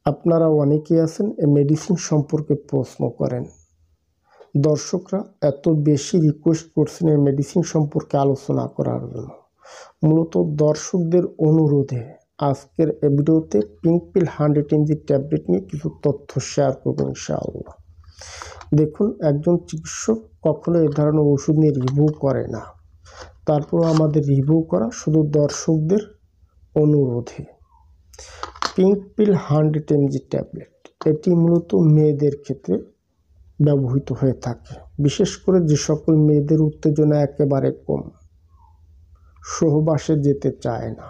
আপনারা অনেকেই আছেন এই মেডিসিন সম্পর্কে প্রশ্ন করেন। দর্শকরা এত বেশি রিকোয়েস্ট করছেন এই মেডিসিন সম্পর্কে আলোচনা করার জন্য। মূলত দর্শকদের অনুরোধে আজকের এই ভিডিওতে পিঙ্ক পিল 100 mg ট্যাবলেট নিয়ে কিছু তথ্য শেয়ার করব ইনশাআল্লাহ। দেখুন, একজন চিকিৎসক কখনো এ ধরনের ওষুধ নিয়ে রিভিউ করে না, তারপরও আমাদের রিভিউ করা শুধু দর্শকদের অনুরোধে। পিঙ্ক পিল 100 mg ট্যাবলেট এটি মূলত মেয়েদের ক্ষেত্রে ব্যবহৃত হয়ে থাকে, বিশেষ করে যে সকল মেয়েদের উত্তেজনা একেবারে কম, সহবাসে যেতে চায় না,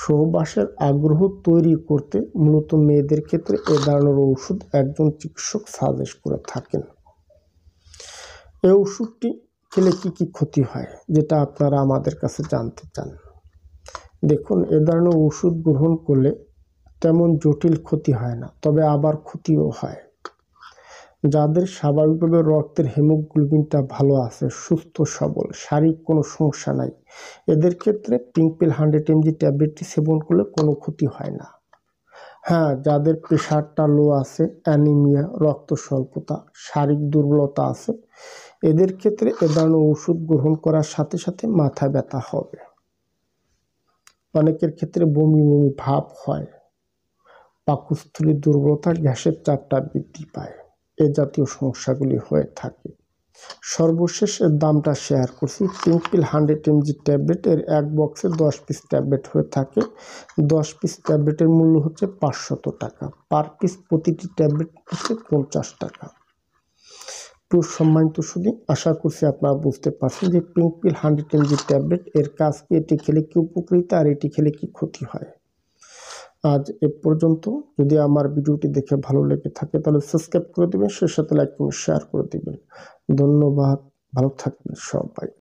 সহবাসের আগ্রহ তৈরি করতে মূলত মেয়েদের ক্ষেত্রে এ ধরনের ওষুধ একজন চিকিৎসক সাজেস্ট করে থাকেন। এই ওষুধটি খেলে কি ক্ষতি হয়, যেটা আপনারা আমাদের কাছে জানতে চান। দেখুন, এ ধরনের ওষুধ গ্রহণ করলে তেমন জটিল ক্ষতি হয় না, তবে আবার ক্ষতিও হয়। যাদের স্বাভাবিকভাবে রক্তের হিমোগ্লোবিনটা ভালো আছে, সুস্থ সবল, শারীরিক কোনো সমস্যা নাই, এদের ক্ষেত্রে পিঙ্ক পিল 100 mg ট্যাবলেটটি সেবন করলে কোনো ক্ষতি হয় না। হ্যাঁ, যাদের প্রেশারটা লো আছে, অ্যানিমিয়া, রক্ত স্বল্পতা, শারীরিক দুর্বলতা আছে, এদের ক্ষেত্রে এ ধরনের ওষুধ গ্রহণ করার সাথে সাথে মাথা ব্যথা হবে। অনেকের ক্ষেত্রে বমি বমি ভাব হয়, পাকস্থলীর দুর্বলতা, গ্যাসের চাপটা বৃদ্ধি পায়, এ জাতীয় সমস্যাগুলি হয়ে থাকে। সর্বশেষ এর দামটা শেয়ার করছি। পিঙ্ক পিল 100 mg ট্যাবলেট এর এক বক্সে 10 পিস ট্যাবলেট হয়ে থাকে। 10 পিস ট্যাবলেটের মূল্য হচ্ছে 500 টাকা। পার পিস প্রতিটি ট্যাবলেট হচ্ছে 50 টাকা। তো সম্মানিত শুধু আশা করছি আপনারা বুঝতে পারছেন যে পিঙ্ক পিল 100 mg ট্যাবলেট এর কাজ কি, এটি খেলে কি উপকৃত আর এটি খেলে কি ক্ষতি হয়। আজ এ পর্যন্ত। যদি আমার ভিডিওটি দেখে ভালো লেগে থাকে তাহলে সাবস্ক্রাইব করে দেবেন, সেই সাথে লাইক কমেন্ট শেয়ার করে দেবেন। ধন্যবাদ, ভালো থাকবেন সবাই।